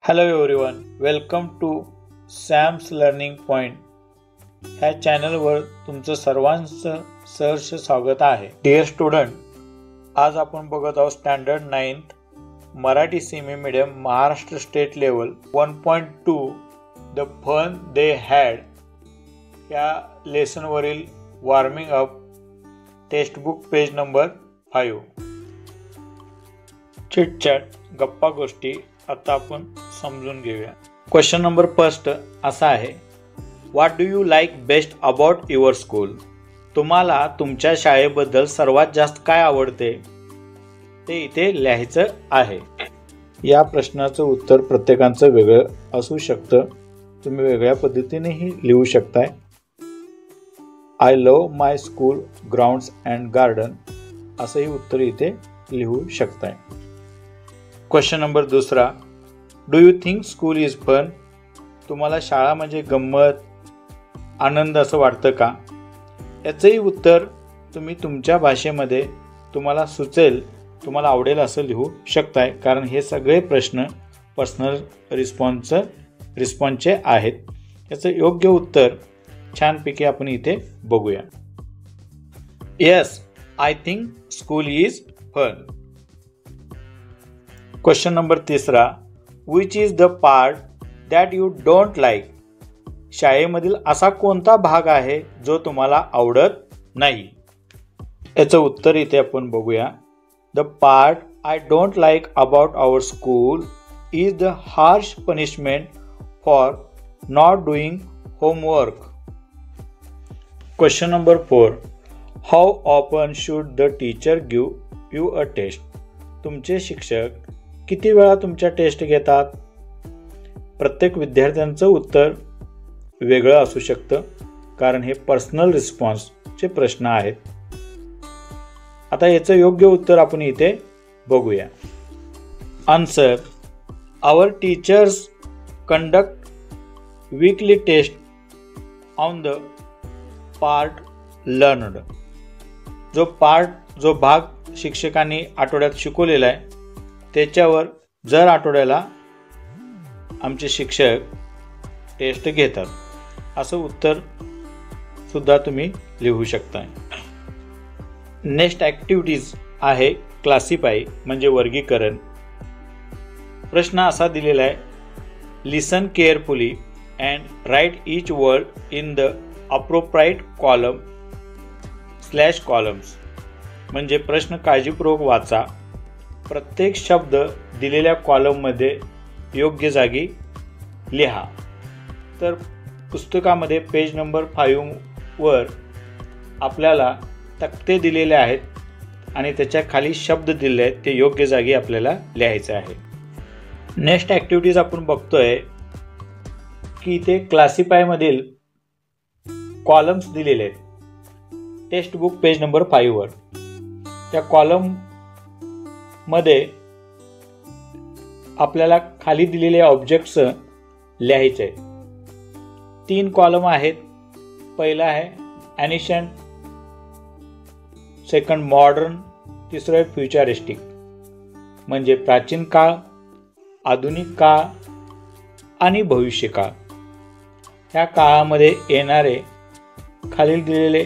Hello everyone, welcome to Sam's learning point. ह्या चॅनलवर तुमचं सर्वांचं सहर्ष स्वागत आहे. डिअर स्टुडंट, आज आपण बघत आहोत standard 9th Marathi semi medium Maharashtra state level 1.2 the fun they had या लेसनवरील warming up textbook page number 5. Chit chat गप्पा गोष्टी आता आपण समजून घेऊया. क्वेश्चन नंबर फर्स्ट असा आहे, what do you like best about your school? तुम्हाला तुमच्या शाळेबद्दल सर्वात जास्त काय आवडते ते इथे लिहायचं आहे. या प्रश्नाचं उत्तर प्रत्येकाचं वेगळं असू शकतं. तुम्ही वेगळ्या पद्धतीनेही लिहू शकताय. I love my school grounds and garden असंही उत्तर इथे लिहू शकताय. क्वेश्चन नंबर दुसरा, do you think school is fun? तुम्हाला शाळा म्हणजे गंमत आनंद असं वाटतं का? याचंही उत्तर तुम्ही तुमच्या भाषेमध्ये तुम्हाला सुचेल, तुम्हाला आवडेल असं लिहू शकताय, कारण हे सगळे प्रश्न पर्सनल रिस्पॉन्सचे आहेत. याचं योग्य उत्तर छानपैकी आपण इथे बघूया. Yes, I think school is fun. Question number तिसरा, which is the part that you don't like? शाळेमधील असा कोणता भाग आहे जो तुम्हाला आवडत नाही? याचं उत्तर इथे आपण बघूया. The part I don't like about our school is the harsh punishment for not doing homework. Question number 4, how often should the teacher give you a test? तुमचे शिक्षक किती वेळा तुमच्या टेस्ट घेतात? प्रत्येक विद्यार्थ्यांचं उत्तर वेगळं असू शकतं, कारण हे पर्सनल रिस्पॉन्सचे प्रश्न आहेत. आता याचं योग्य उत्तर आपण इथे बघूया. Answer, our teachers conduct weekly test on the part learned. जो भाग शिक्षकांनी आठवड्यात शिकवलेला आहे त्याच्यावर जर आठवड्याला आमचे शिक्षक टेस्ट घेतात असं उत्तर सुद्धा तुम्ही लिहू शकता. नेक्स्ट ॲक्टिव्हिटीज आहे क्लासिफाय म्हणजे वर्गीकरण. प्रश्न असा दिलेला आहे, listen carefully and write each word in the appropriate column / columns. म्हणजे प्रश्न काळजीपूर्वक वाचा, प्रत्येक शब्द दिलेल्या कॉलममध्ये योग्य जागी लिहा. तर पुस्तकामध्ये पेज नंबर 5 वर आपल्याला तक्ते दिलेले आहेत आणि त्याच्या खाली शब्द दिले आहेत, ते योग्य जागी आपल्याला लिहायचे आहे. नेक्स्ट ॲक्टिव्हिटीज आपण बघतोय की इथे क्लासिफायमधील कॉलम्स दिलेले आहेत. टेक्स्टबुक पेज नंबर 5 वर त्या कॉलम मध्ये आपल्याला खाली दिलेले ऑब्जेक्ट्स लिहायचे आहेत. 3 कॉलम आहेत. पहिला आहे ॲनिशंट, सेकंड मॉडर्न, तिसरं आहे फ्युचरिस्टिक. म्हणजे प्राचीन काळ, आधुनिक काळ आणि भविष्य काळ. ह्या काळामध्ये येणारे खालील दिलेले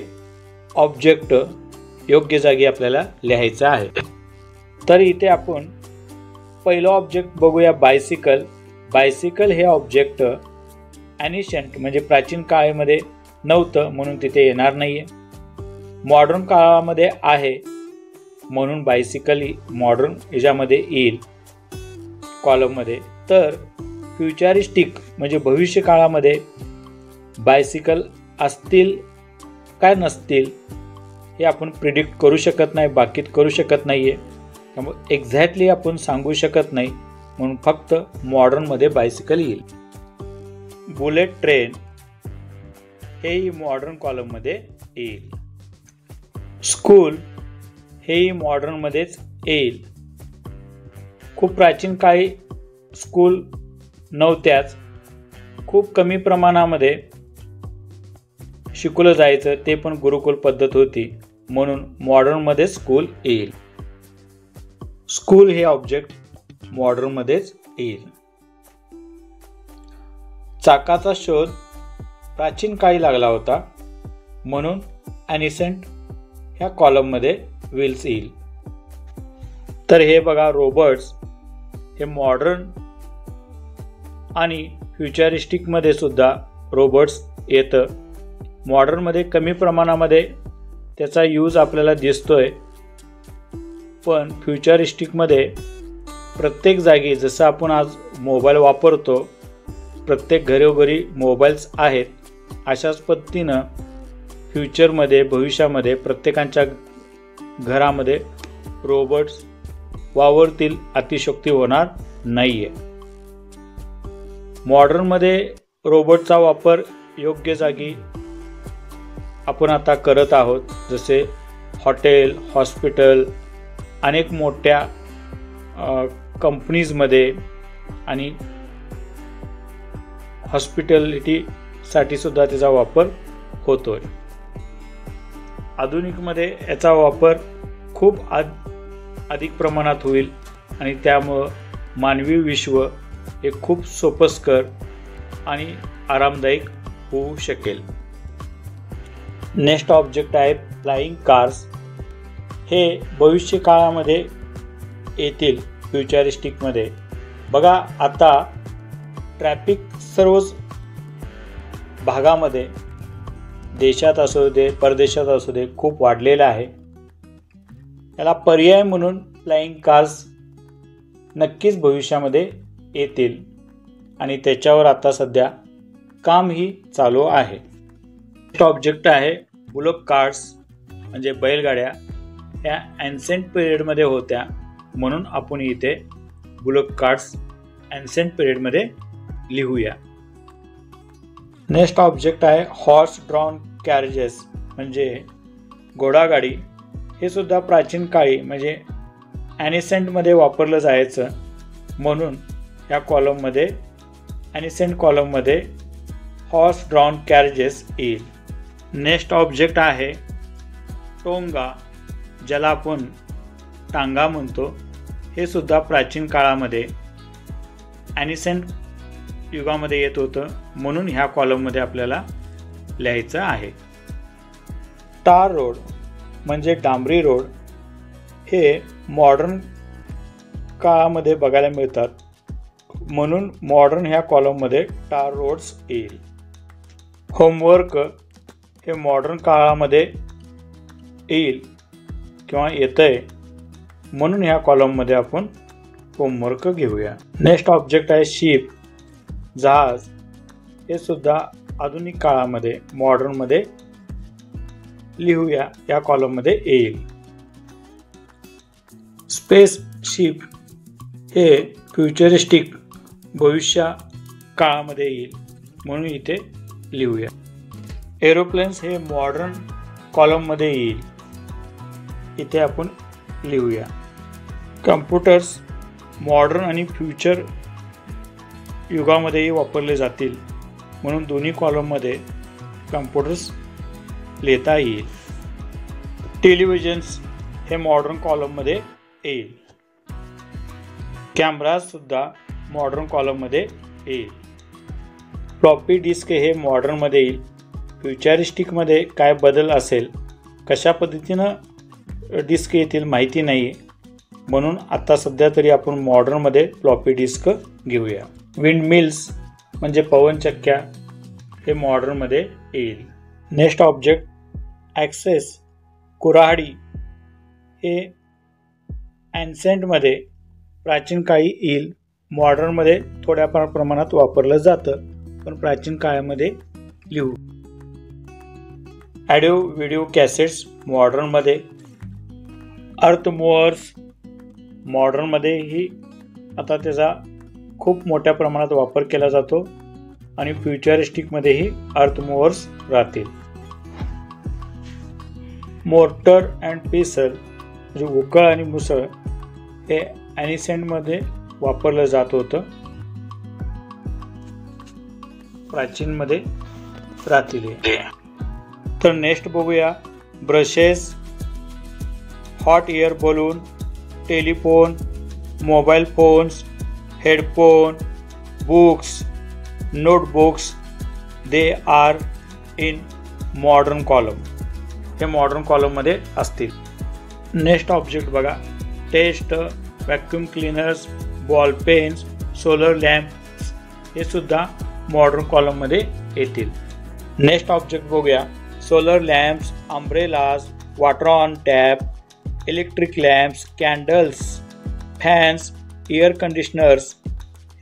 ऑब्जेक्ट योग्य जागी आपल्याला लिहायचं आहे. तर इथे आपण पहिलं ऑब्जेक्ट बघूया, बायसिकल. बायसिकल हे ऑब्जेक्ट ॲनिशंट म्हणजे प्राचीन काळामध्ये नव्हतं म्हणून तिथे येणार नाही आहे. मॉडर्न काळामध्ये आहे म्हणून बायसिकल मॉडर्न याच्यामध्ये येईल कॉलममध्ये. तर फ्युचरिस्टिक म्हणजे भविष्य काळामध्ये बायसिकल असतील काय नसतील हे आपण प्रिडिक्ट करू शकत नाही, बाकीत करू शकत नाही आहे. त्यामुळे एक्झॅक्टली आपण सांगू शकत नाही, म्हणून फक्त मॉडर्नमध्ये बायसिकल येईल. बुलेट ट्रेन हेही मॉडर्न कॉलममध्ये येईल. स्कूल हेही मॉडर्नमध्येच येईल. खूप प्राचीन काळी स्कूल नव्हत्याच, खूप कमी प्रमाणामध्ये शिकवलं जायचं, ते पण गुरुकुल पद्धत होती, म्हणून मॉडर्नमध्ये स्कूल येईल. स्कूल हे ऑब्जेक्ट मॉडर्नमध्येच येईल. चाकाचा शोध प्राचीन काळी लागला होता, म्हणून ॲनिसेंट ह्या कॉलममध्ये व्हील्स येईल. तर हे बघा, रोबोट्स हे मॉडर्न आणि फ्युचरिस्टिकमध्ये सुद्धा रोबोट्स येतं. मॉडर्नमध्ये कमी प्रमाणामध्ये त्याचा यूज आपल्याला दिसतोय, पण फ्युचरिस्टिकमध्ये प्रत्येक जागी, जसं आपण आज मोबाईल वापरतो, प्रत्येक घरोघरी मोबाईल्स आहेत, अशाच पद्धतीनं फ्युचरमध्ये, भविष्यामध्ये प्रत्येकाच्या घरामध्ये रोबोट्स वावरतील, अतिशयोक्ती होणार नाही आहे. मॉडर्नमध्ये रोबोटचा वापर योग्य जागी आपण आता करत आहोत, जसे हॉटेल, हॉस्पिटल, अनेक मोठ्या कंपनीजमध्ये आणि हॉस्पिटॅलिटीसाठी सुद्धा त्याचा वापर होतोय. आधुनिकमध्ये याचा वापर खूप अधिक प्रमाणात होईल आणि त्यामुळं मानवी विश्व हे खूप सोपस्कर आणि आरामदायक होऊ शकेल. नेक्स्ट ऑब्जेक्ट आहे फ्लाइंग कार्स. हे भविष्य काळामध्ये येतील फ्युचरिस्टिकमध्ये. बघा, आता ट्रॅफिक सर्वच भागामध्ये, देशात असू दे, परदेशात असू दे, खूप वाढलेलं आहे. याला पर्याय म्हणून फ्लाइंग कार्स नक्कीच भविष्यामध्ये येतील आणि त्याच्यावर आता सध्या कामही चालू आहे. ऑब्जेक्ट आहे बुलक कार्ट्स, म्हणजे बैलगाड्या. या ॲन्सेंट पिरियडमध्ये होत्या, म्हणून आपण इथे बुलक कार्ट्स ॲन्सेंट पिरियडमध्ये लिहूया. नेक्स्ट ऑब्जेक्ट आहे हॉर्स ड्रॉन कॅरेजेस, म्हणजे घोडागाडी. हे सुद्धा प्राचीन काळी म्हणजे ॲनिसेंटमध्ये वापरलं जायचं, म्हणून या कॉलममध्ये, ॲनिसेंट कॉलममध्ये हॉर्स ड्रॉन कॅरेजेस येईल. नेक्स्ट ऑब्जेक्ट आहे टोंगा, ज्याला आपण टांगा म्हणतो. हे सुद्धा प्राचीन काळामध्ये ॲनिसेंट युगामध्ये येत होतं, म्हणून ह्या कॉलममध्ये आपल्याला लिहायचं आहे. टार रोड म्हणजे डांबरी रोड, हे मॉडर्न काळामध्ये बघायला मिळतात, म्हणून मॉडर्न ह्या कॉलममध्ये टार रोड्स येईल. होमवर्क हे मॉडर्न काळामध्ये येईल किंवा येतंय, म्हणून ह्या कॉलममध्ये आपण होमवर्क घेऊया. नेक्स्ट ऑब्जेक्ट आहे शिप, जहाज. हे सुद्धा आधुनिक काळामध्ये, मॉडर्नमध्ये लिहूया, या कॉलममध्ये येईल. स्पेस शिप हे फ्युचरिस्टिक, भविष्य काळामध्ये येईल, म्हणून इथे लिहूया. एरोप्लेन्स हे मॉडर्न कॉलममध्ये येईल, इथे आपण लिहूया. कम्प्युटर्स मॉडर्न आणि फ्युचर युगामध्येही वापरले जातील, म्हणून दोन्ही कॉलममध्ये कम्प्युटर्स लिहिता येईल. टेलिव्हिजन्स हे मॉडर्न कॉलममध्ये येईल. कॅमेरासुद्धा मॉडर्न कॉलममध्ये येईल. फ्लॉपी डिस्क हे मॉडर्नमध्ये येईल. फ्युचरिस्टिकमध्ये काय बदल असेल, कशा पद्धतीनं डिस्क येतील माहिती नाही, म्हणून आता सध्या तरी आपण मॉडर्नमध्ये फ्लॉपी डिस्क घेऊया. विंडमिल्स म्हणजे पवनचक्क्या, हे मॉडर्नमध्ये येईल. नेक्स्ट ऑब्जेक्ट ॲक्सेस, कुऱ्हाडी. हे ॲन्सेंटमध्ये प्राचीन काळी येईल, मॉडर्नमध्ये थोड्या प्रमाणात वापरलं जातं, पण प्राचीन काळामध्ये लिहू. ऑडिओ व्हिडिओ कॅसेट्स मॉडर्नमध्ये. अर्थ मूव्हर्स मॉडर्नमध्येही आता त्याचा खूप मोठ्या प्रमाणात वापर केला जातो आणि फ्युचरिस्टिकमध्येही अर्थ मूव्हर्स राहतील. मोर्टर अँड पेसल म्हणजे उकळ आणि मुसळ हे ॲनिसेंटमध्ये वापरलं जात होतं, प्राचीनमध्ये राहतील. तर नेक्स्ट बघूया brushes, hot air balloon, telephone, mobile phones, headphone, books, notebooks they are in modern column, हे मॉडर्न कॉलममध्ये असतील. नेक्स्ट ऑब्जेक्ट बघा, test, vacuum cleaners, ball pens, solar lamps हे सुद्धा मॉडर्न कॉलममध्ये येतील. नेक्स्ट ऑब्जेक्ट बघूया, solar lamps, umbrellas, water on tap, electric lamps, candles, fans, air conditioners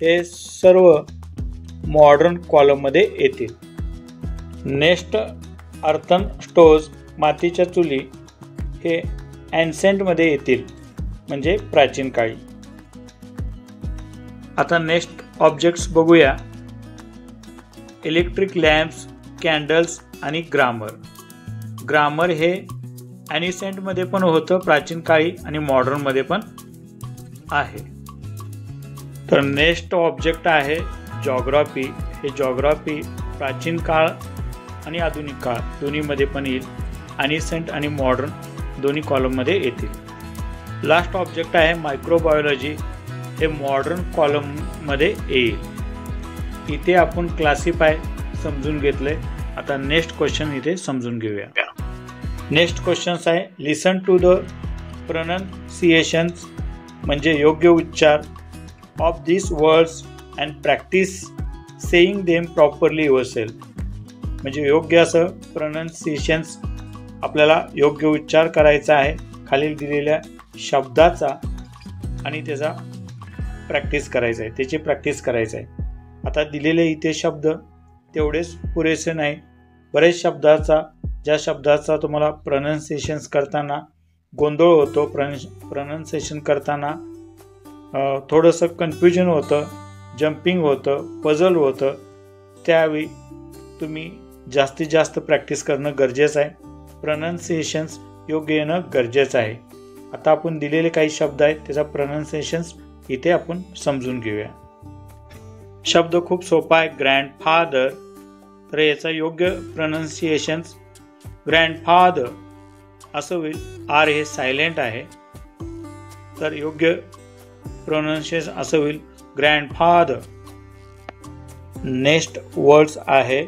हे सर्व मॉडर्न कॉलममध्ये येतील. नेक्स्ट अर्थन स्टोव्ज, मातीच्या चुली हे ॲन्सेंटमध्ये येतील, म्हणजे प्राचीन काळी. आता नेक्स्ट ऑब्जेक्ट्स बघूया, इलेक्ट्रिक लॅम्प्स, कॅन्डल्स आणि ग्रामर. ग्रामर हे ॲनिसेंटमध्ये पण होतं प्राचीन काळी आणि मॉडर्नमध्ये पण आहे. तर नेक्स्ट ऑब्जेक्ट आहे जॉग्राफी. हे जॉग्राफी प्राचीन काळ आणि आधुनिक काळ दोन्हीमध्ये पण येईल, ॲनिसेंट आणि मॉडर्न दोन्ही कॉलममध्ये येतील. लास्ट ऑब्जेक्ट आहे मायक्रोबायोलॉजी. हे मॉडर्न कॉलममध्ये येईल. इथे आपण क्लासिफाय समजून घेतले. आता नेक्स्ट क्वेश्चन इथे समजून घेऊया. नेक्स्ट क्वेश्चन्स आहे, लिसन टू द प्रोनन्सिएशन्स म्हणजे योग्य उच्चार of this words and practice saying them properly yourself. म्हणजे योग्य असं प्रोनन्सिएशन्स आपल्याला योग्य उच्चार करायचा आहे खालील दिलेल्या शब्दाचा आणि त्याचा प्रॅक्टिस करायचा आहे, त्याची प्रॅक्टिस करायचं आहे. आता दिलेले इथे शब्द तेवढेच पुरेसे नाही. बरेच शब्दाचा, ज्या शब्दाचा तुम्हाला प्रोनन्सिएशन्स करताना गोंधळ होतो, प्रोनन्सिएशन करताना थोडंसं कन्फ्युजन होतं, जम्पिंग होतं, पझल होतं, त्यावेळी तुम्ही जास्तीत जास्त प्रॅक्टिस करणं गरजेचं आहे. प्रोनन्सिएशन्स योग्य येणं गरजेचं आहे. आता आपण दिलेले काही शब्द आहेत, त्याचा प्रोनन्सिएशन्स इथे आपण समजून घेऊया. शब्द खूप सोपा आहे, ग्रँडफादर. तर याचा योग्य प्रोनन्सिएशन्स ग्रँडफादर असं होईल. आर हे सायलेंट आहे, तर योग्य प्रोनन्सिएशन असं होईल ग्रँडफादर. नेक्स्ट वर्ड्स आहे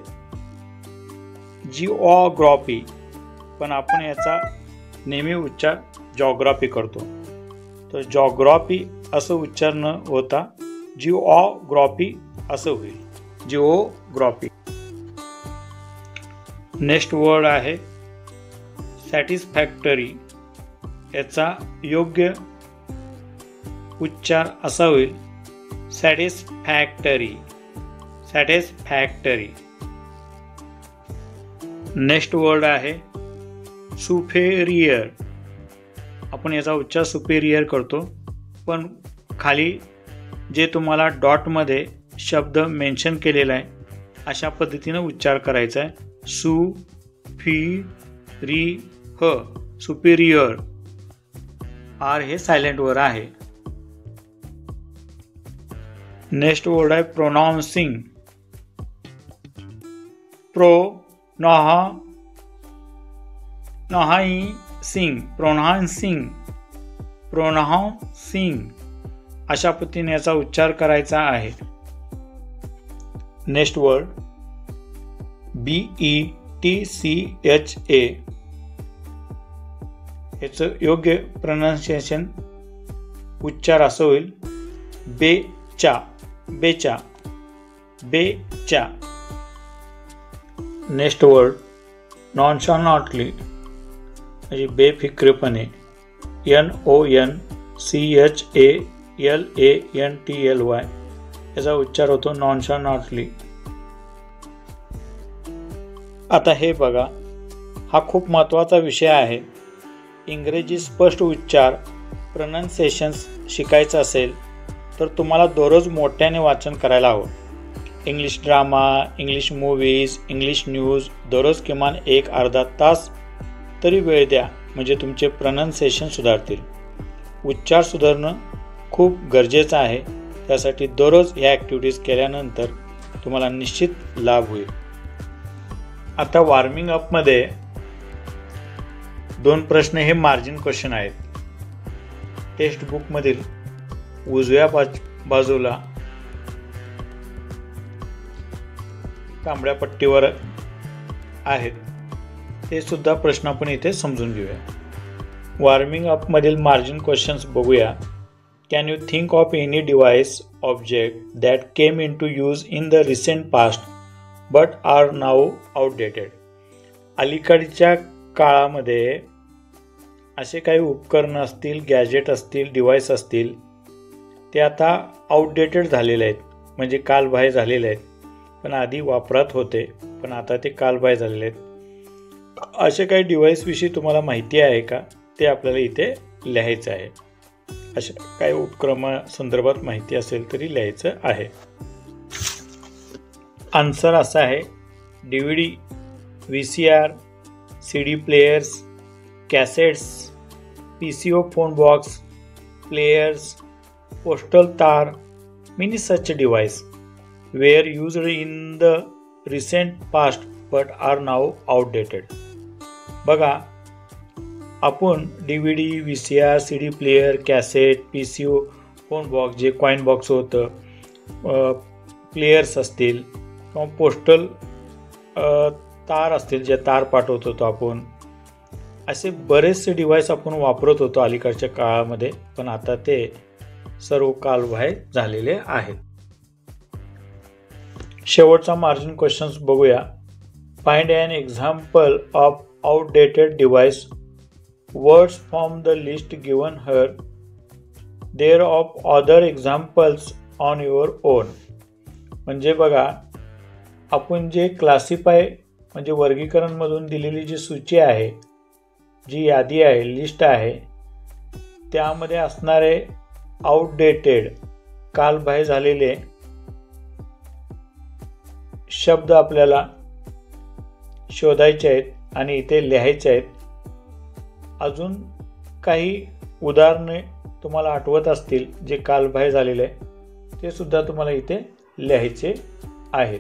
जिओग्राफी, पण आपण याचा नेहमी उच्चार जॉग्राफी करतो. तर जॉग्राफी असं उच्चार न होता जिओग्राफी असं होईल, जिओग्राफी. नेक्स्ट वर्ड आहे सॅटिस्फॅक्टरी. याचा योग्य उच्चार असा होईल सॅटिस्फॅक्टरी, सॅटिस्फॅक्टरी. नेक्स्ट वर्ड आहे सुपेरियर. आपण याचा उच्चार सुपेरियर करतो, पण खाली जे तुम्हाला डॉटमध्ये शब्द मेन्शन केलेला आहे अशा पद्धतीनं उच्चार करायचा आहे. सु फी री ह, सुपेरियर. आर हे सायलेंट वर आहे. नेक्स्ट वर्ड आहे प्रोनाउन्सिंग. प्रोनाउन्सिंग अशा पद्धतीने याचा उच्चार करायचा आहे. Next word BETCHA. याचं योग्य प्रोनाउन्सिएशन उच्चार असं होईल बेचा, बेचा, बेचा. नेक्स्ट वर्ड नॉनशॉनॉटली म्हणजे बेफिक्रपणे. NONCHALANTLY याचा उच्चार होतो नॉनशॉनॉटली. आता हे बघा, हा खूप महत्त्वाचा विषय आहे. इंग्रजी स्पष्ट उच्चार प्रोनन्सिएशन्स शिकायचं असेल तर तुम्हाला दररोज मोठ्याने वाचन करायला हवं. English drama, English movies, English news दररोज किमान 1-अर्धा तास तरी वेळ द्या, म्हणजे तुमचे प्रोनन्सिएशन सुधारतील. उच्चार सुधारणं खूप गरजेचं आहे. त्यासाठी दररोज ह्या ॲक्टिव्हिटीज केल्यानंतर तुम्हाला निश्चित लाभ होईल. आता वॉर्मिंग अपमध्ये 2 प्रश्न हे मार्जिन क्वेश्चन आहेत. टेक्स्ट बुकमधील उजव्या बाजूला तांबड्या पट्टीवर आहेत ते सुद्धा प्रश्न आपण इथे समजून घेऊया. वॉर्मिंग अपमधील मार्जिन क्वेश्चन्स बघूया. Can you think of any device object that came in to use in the recent past but are now outdated. अलीकडच्या काळामध्ये असे काही उपकरणं असतील, गॅजेट असतील, डिव्हाइस असतील ते आता आउटडेटेड झालेले आहेत, म्हणजे कालबाह्य झालेले आहेत. पण आधी वापरात होते पण आता ते कालबाह्य झालेले आहेत. असे काही डिव्हाइसविषयी तुम्हाला माहिती आहे का, ते आपल्याला इथे लिहायचं आहे. अशा काही उपक्रमासंदर्भात माहिती असेल तरी लिहायचं आहे. आन्सर असा आहे, DVD, VCR, CD players, cassettes, PCO phone box, players, postal तार, many such device were used in the recent past but are now outdated. बघा, आपण DVD, VCR, CD player, cassette, PCO phone box जे coin box होतं, players असतील किंवा postal तार असतील जे तार पाठवत होतो आपण, असे बरेचसे डिव्हाइस आपण वापरत होतो अलीकडच्या काळामध्ये, पण आता ते सर्व कालबाह्य झालेले आहेत. शेवटचा मार्जिन क्वेश्चन्स बघूया. Find an example of outdated device. Words from the list given here. There of other examples on your own. म्हणजे बघा, आपण जे क्लासिफाय म्हणजे वर्गीकरणमधून दिलेली जी सूची आहे, जी यादी आहे, लिस्ट आहे, त्यामध्ये असणारे आउटडेटेड कालबाह्य झालेले शब्द आपल्याला शोधायचे आहेत आणि इथे लिहायचे आहेत. अजून काही उदाहरणे तुम्हाला आठवत असतील जे कालबाह्य झालेले आहे ते सुद्धा तुम्हाला इथे लिहायचे आहेत.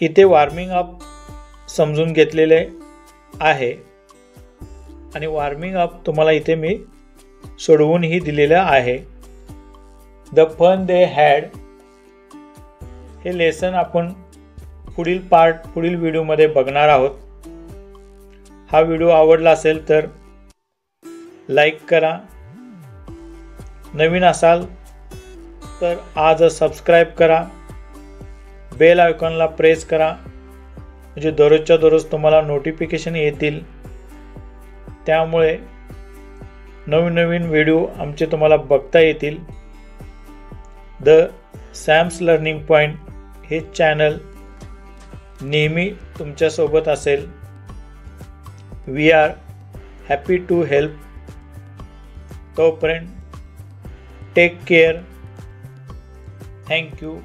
इथे वॉर्मिंग अप समजून घेतलेले आहे आणि वॉर्मिंग अप तुम्हाला इथे मी सोडवूनही दिलेलं आहे. द फन दे हॅड हे लेसन आपण पुढील व्हिडिओमध्ये बघणार आहोत. हा व्हिडिओ आवडला असेल तर लाईक करा. नवीन असाल तर आज सबस्क्राईब करा. बेल आयकॉनला प्रेस करा म्हणजे दररोजच्या दररोज तुम्हाला नोटिफिकेशन येतील. त्यामुळे नवीन व्हिडिओ आमचे तुम्हाला बघता येतील. द सॅम्स लर्निंग पॉईंट हे चॅनल नेहमी तुमच्यासोबत असेल. We are happy to help. तोपर्यंत टेक केअर. थँक्यू.